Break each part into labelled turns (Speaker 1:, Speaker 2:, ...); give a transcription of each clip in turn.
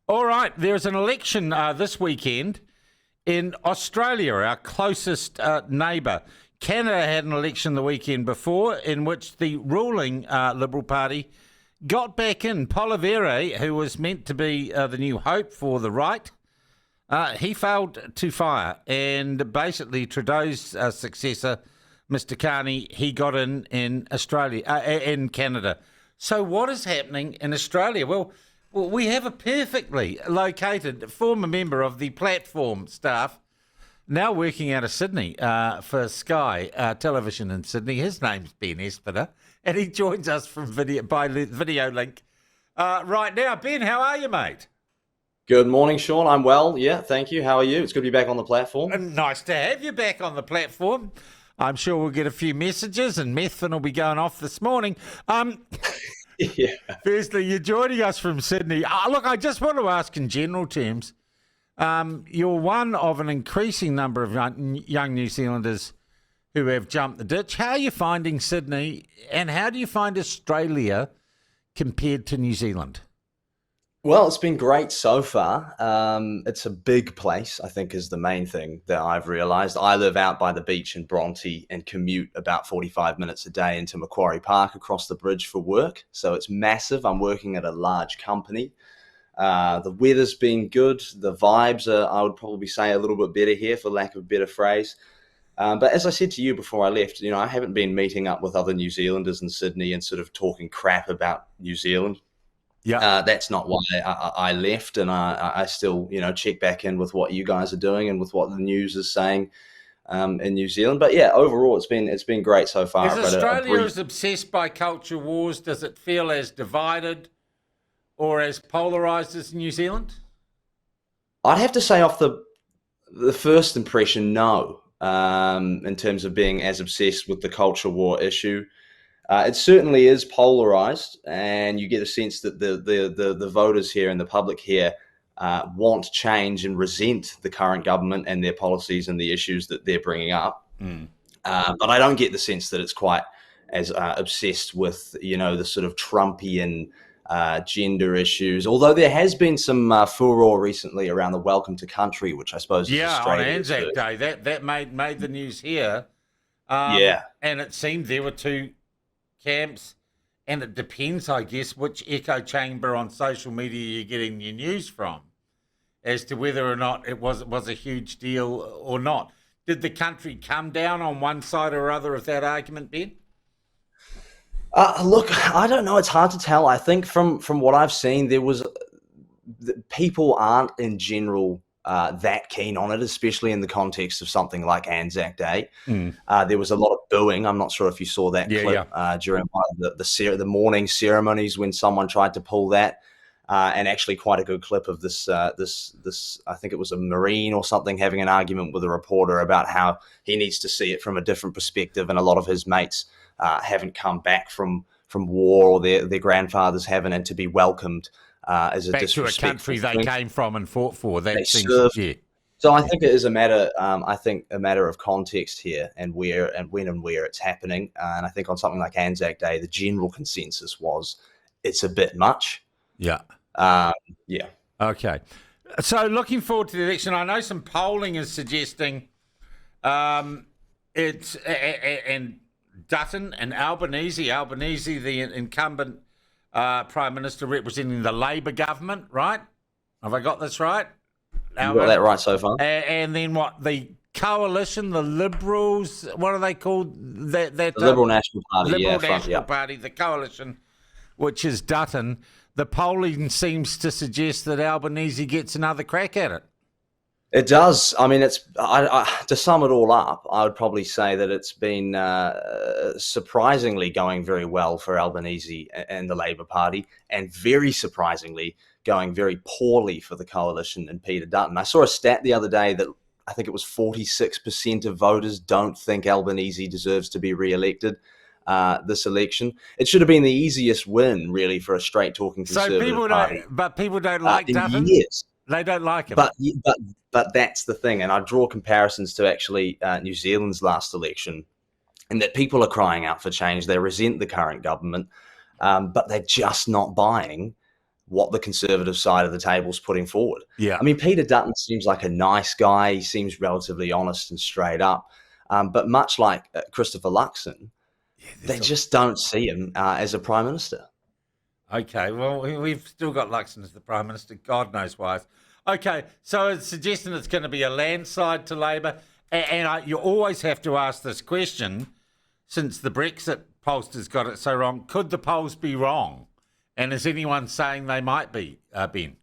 Speaker 1: All right, there's an election this weekend in Australia, our closest neighbour. Canada had an election the weekend before in which the ruling Liberal Party got back in. Polivere, who was meant to be the new hope for the right, he failed to fire. And basically Trudeau's successor, Mr. Carney, he got in Australia, in Canada. So what is happening in Australia? Well, we have a perfectly located former member of the platform staff, now working out of Sydney for Sky Television in Sydney. His name's Ben Espiner, and he joins us from video link right now. Ben, how are you, mate?
Speaker 2: Good morning, Sean. I'm well. Yeah, thank you. How are you? It's good to be back on the platform.
Speaker 1: Nice to have you back on the platform. I'm sure we'll get a few messages, and Methvin will be going off this morning.
Speaker 2: Yeah.
Speaker 1: Firstly, you're joining us from Sydney. Look, I just want to ask in general terms, you're one of an increasing number of young New Zealanders who have jumped the ditch. How are you finding Sydney, and how do you find Australia compared to New Zealand?
Speaker 2: Well, it's been great so far. It's a big place, I think, is the main thing that I've realised. I live out by the beach in Bronte and commute about 45 minutes a day into Macquarie Park across the bridge for work. So it's massive. I'm working at a large company. The weather's been good. The vibes are, I would probably say, a little bit better here, for lack of a better phrase. But as I said to you before I left, I haven't been meeting up with other New Zealanders in Sydney and sort of talking crap about New Zealand.
Speaker 1: Yeah,
Speaker 2: that's not why I left, and I still, check back in with what you guys are doing and with what the news is saying in New Zealand. But yeah, overall, it's been great so far.
Speaker 1: Is Australia as obsessed by culture wars? Does it feel as divided or as polarised as New Zealand?
Speaker 2: I'd have to say, off the first impression, no. In terms of being as obsessed with the culture war issue. It certainly is polarized, and you get a sense that the voters here and the public here want change and resent the current government and their policies and the issues that they're bringing up. But I don't get the sense that it's quite as obsessed with, the sort of Trumpian gender issues. Although there has been some furore recently around the Welcome to Country, which I suppose is
Speaker 1: on Anzac Day that made the news here.
Speaker 2: And
Speaker 1: it seemed there were two camps, and it depends, I guess, which echo chamber on social media you're getting your news from, as to whether or not it was a huge deal or not. Did the country come down on one side or other of that argument, Ben?
Speaker 2: Look, I don't know. It's hard to tell. I think from what I've seen, people aren't in general that keen on it, especially in the context of something like Anzac Day. There was a lot of booing. I'm not sure if you saw that clip during one of the morning ceremonies when someone tried to pull that, and actually quite a good clip of this. I think it was a Marine or something having an argument with a reporter about how he needs to see it from a different perspective, and a lot of his mates haven't come back from war, or their grandfathers haven't, and to be welcomed as a
Speaker 1: back to a country they came from and fought for. That seems
Speaker 2: So I think it is a matter. A matter of context here, and when and where it's happening. And I think on something like Anzac Day, the general consensus was it's a bit much.
Speaker 1: Yeah. Okay. So looking forward to the election. I know some polling is suggesting it's and Dutton and Albanese, the incumbent Prime Minister representing the Labor government, right? Have I got this right?
Speaker 2: You got that right so far.
Speaker 1: And then what? The coalition, the Liberals, what are they called? The
Speaker 2: Liberal National Party.
Speaker 1: Liberal National Party, the coalition, which is Dutton. The polling seems to suggest that Albanese gets another crack at it.
Speaker 2: It does. I mean, to sum it all up, I would probably say that it's been surprisingly going very well for Albanese and the Labor Party, and very surprisingly going very poorly for the coalition and Peter Dutton. I saw a stat the other day that I think it was 46% of voters don't think Albanese deserves to be re-elected this election. It should have been the easiest win, really, for a straight-talking Conservative party.
Speaker 1: People don't like Dutton?
Speaker 2: Years.
Speaker 1: They don't like him.
Speaker 2: But that's the thing, and I draw comparisons to actually New Zealand's last election, and that people are crying out for change. They resent the current government, but they're just not buying what the Conservative side of the table is putting forward.
Speaker 1: Yeah.
Speaker 2: I mean, Peter Dutton seems like a nice guy. He seems relatively honest and straight up. But much like Christopher Luxon, they just don't see him as a prime minister.
Speaker 1: Okay, well, we've still got Luxon as the prime minister. God knows why. Okay, so it's suggesting it's going to be a landslide to Labor. And you always have to ask this question, since the Brexit pollsters got it so wrong, could the polls be wrong? And is anyone saying they might be, Ben?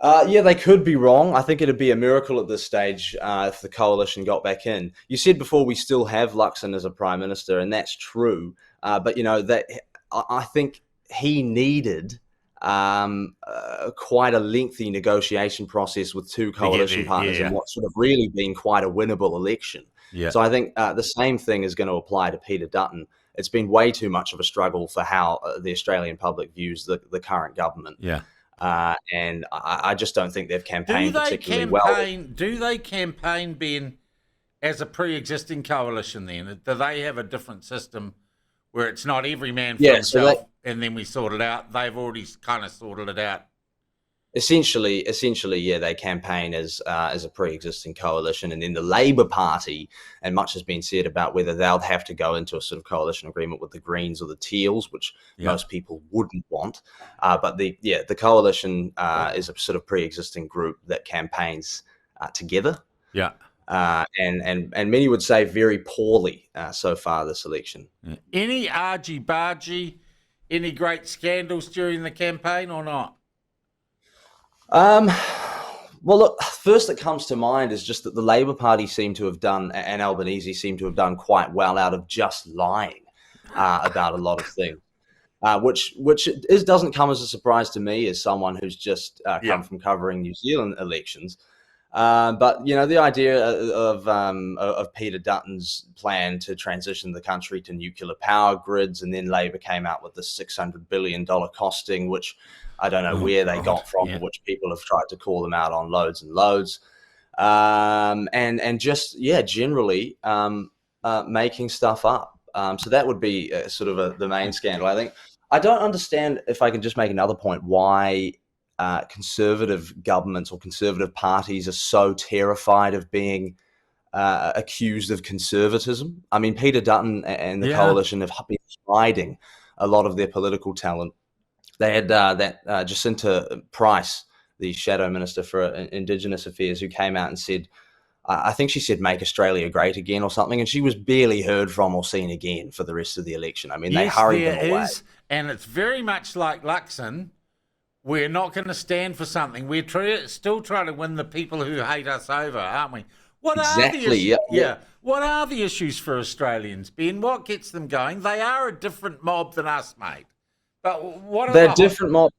Speaker 2: Yeah, they could be wrong. I think it'd be a miracle at this stage if the coalition got back in. You said before we still have Luxon as a prime minister, and that's true. But, that I think he needed quite a lengthy negotiation process with two coalition partners in what's sort of really been quite a winnable election.
Speaker 1: Yeah.
Speaker 2: So I think the same thing is going to apply to Peter Dutton. It's been way too much of a struggle for how the Australian public views the current government.
Speaker 1: Yeah.
Speaker 2: And I just don't think they've campaigned particularly well.
Speaker 1: Do they campaign, Ben, as a pre-existing coalition then? Do they have a different system where it's not every man for himself and then we sort it out? They've already kind of sorted it out.
Speaker 2: Essentially, yeah, they campaign as a pre-existing coalition, and then the Labor Party, and much has been said about whether they'll have to go into a sort of coalition agreement with the Greens or the Teals, which most people wouldn't want. But the coalition is a sort of pre-existing group that campaigns together.
Speaker 1: Yeah.
Speaker 2: And many would say very poorly so far this election.
Speaker 1: Yeah. Any argy-bargy, any great scandals during the campaign or not?
Speaker 2: Well, look, first that comes to mind is just that the Labor Party seem to have done, and Albanese seem to have done quite well out of just lying about a lot of things, which doesn't come as a surprise to me as someone who's just come from covering New Zealand elections. But the idea of Peter Dutton's plan to transition the country to nuclear power grids, and then Labor came out with the $600 billion costing, which I don't know where they got from, which people have tried to call them out on loads and loads, and just generally making stuff up. So that would be sort of the main scandal. I think I don't understand, if I can just make another point, why conservative governments or conservative parties are so terrified of being accused of conservatism. I mean, Peter Dutton and the coalition have been hiding a lot of their political talent. They had Jacinta Price, the Shadow Minister for Indigenous Affairs, who came out and said, I think she said, "Make Australia great again" or something, and she was barely heard from or seen again for the rest of the election. I mean, they hurried them away.
Speaker 1: And it's very much like Luxon. We're not going to stand for something. We're still trying to win the people who hate us over, aren't we? What are the issues for Australians, Ben? What gets them going? They are a different mob than us, mate. But what are
Speaker 2: they're different mob?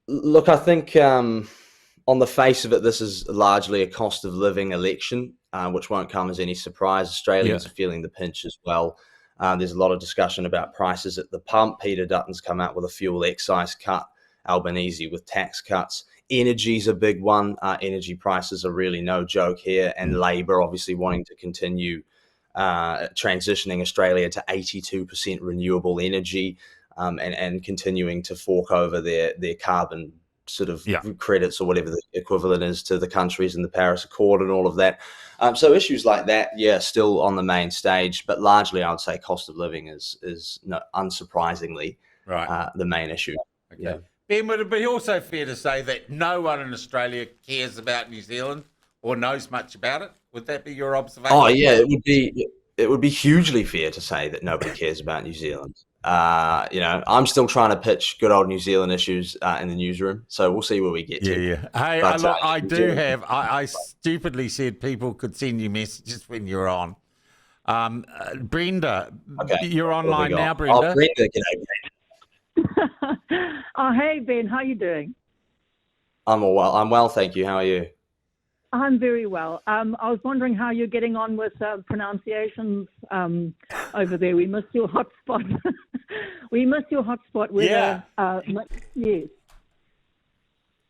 Speaker 2: Look, I think on the face of it, this is largely a cost of living election, which won't come as any surprise. Australians are feeling the pinch as well. There's a lot of discussion about prices at the pump. Peter Dutton's come out with a fuel excise cut. Albanese with tax cuts. Energy's a big one. Energy prices are really no joke here. And Labor obviously wanting to continue transitioning Australia to 82% renewable energy and continuing to fork over their carbon sort of credits or whatever the equivalent is to the countries in the Paris Accord and all of that. So issues like that, still on the main stage, but largely I would say cost of living is unsurprisingly the main issue.
Speaker 1: Okay. Yeah. Ben, would it be also fair to say that no one in Australia cares about New Zealand or knows much about it? Would that be your observation?
Speaker 2: Oh, yeah, it would be hugely fair to say that nobody cares about New Zealand. I'm still trying to pitch good old New Zealand issues in the newsroom, so we'll see where we get to.
Speaker 1: Yeah. Hey, I stupidly said people could send you messages when you're on. Brenda, you're online now, Brenda.
Speaker 2: Oh, Brenda, g'day.
Speaker 3: Oh, hey, Ben, how are you doing?
Speaker 2: I'm well, thank you. How are you?
Speaker 3: I'm very well. I was wondering how you're getting on with pronunciations over there. We missed your hotspot. Yes.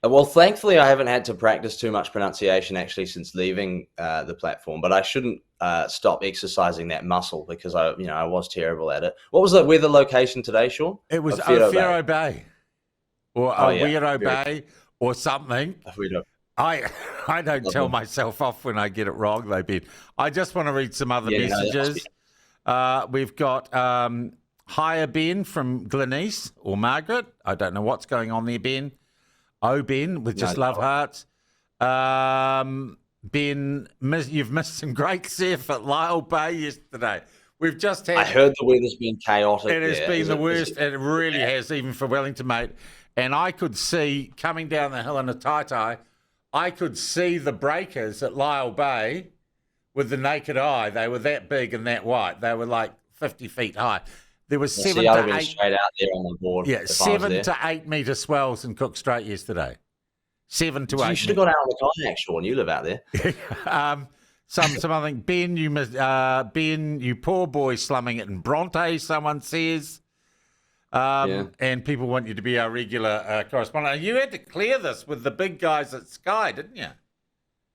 Speaker 2: Well, thankfully, I haven't had to practice too much pronunciation actually since leaving the platform. But I shouldn't stop exercising that muscle because I was terrible at it. What was the weather location today, Sean?
Speaker 1: It was Owhiro Bay. or Weirdo Bay or something.
Speaker 2: We do.
Speaker 1: I don't tell myself off when I get it wrong, though, Ben. I just want to read some other messages. We've got Hiya Ben from Gleneace or Margaret. I don't know what's going on there, Ben. Oh, Ben, with just love hearts. Ben, you've missed some great surf at Lyell Bay yesterday. We've just had...
Speaker 2: I heard the weather's been chaotic.
Speaker 1: It has been the worst. It really has, even for Wellington, mate. And I could see, coming down the hill in a tai-tai, I could see the breakers at Lyell Bay with the naked eye. They were that big and that wide. They were like 50 feet high. There was 7 to 8...
Speaker 2: straight out there on the board.
Speaker 1: Yeah, 7 to 8 metre swells in Cook Strait yesterday. 7 to 8.
Speaker 2: You should have got out on the kayak, Sean. You live out there.
Speaker 1: Some other thing. Ben, you poor boy slumming it in Bronte, someone says. And people want you to be our regular correspondent. You had to clear this with the big guys at Sky, didn't you?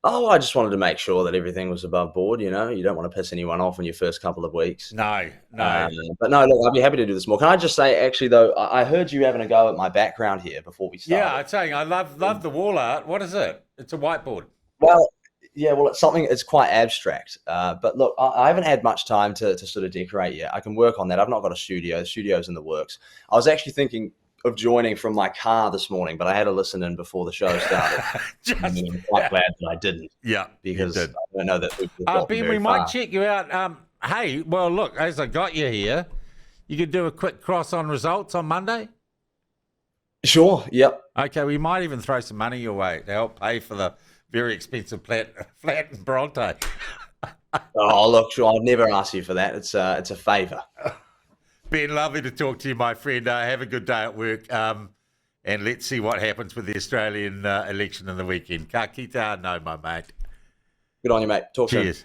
Speaker 2: Oh, I just wanted to make sure that everything was above board, you know. You don't want to piss anyone off in your first couple of weeks.
Speaker 1: No.
Speaker 2: But no, look, I'd be happy to do this more. Can I just say, actually, though, I heard you having a go at my background here before we started.
Speaker 1: Yeah, I'm saying I love the wall art. What is it? It's a whiteboard.
Speaker 2: Well, yeah, it's something, it's quite abstract. But look, I haven't had much time to sort of decorate yet. I can work on that. I've not got a studio. The studio's in the works. I was actually thinking of joining from my car this morning, but I had to listen in before the show started. I'm quite glad that I didn't.
Speaker 1: Yeah,
Speaker 2: because I don't know that we've gotten
Speaker 1: Ben,
Speaker 2: very
Speaker 1: might
Speaker 2: far.
Speaker 1: check you out. Hey, well, look, as I got you here, you could do a quick cross on results on Monday.
Speaker 2: Sure. Yep.
Speaker 1: Okay, we might even throw some money your way to help pay for the very expensive flat in Bronte.
Speaker 2: Oh, look, sure, I'd never ask you for that. It's a favour.
Speaker 1: Ben, lovely to talk to you, my friend. Have a good day at work. And let's see what happens with the Australian election in the weekend. Ka kite anō, my mate.
Speaker 2: Good on you, mate. Talk soon.
Speaker 1: Cheers.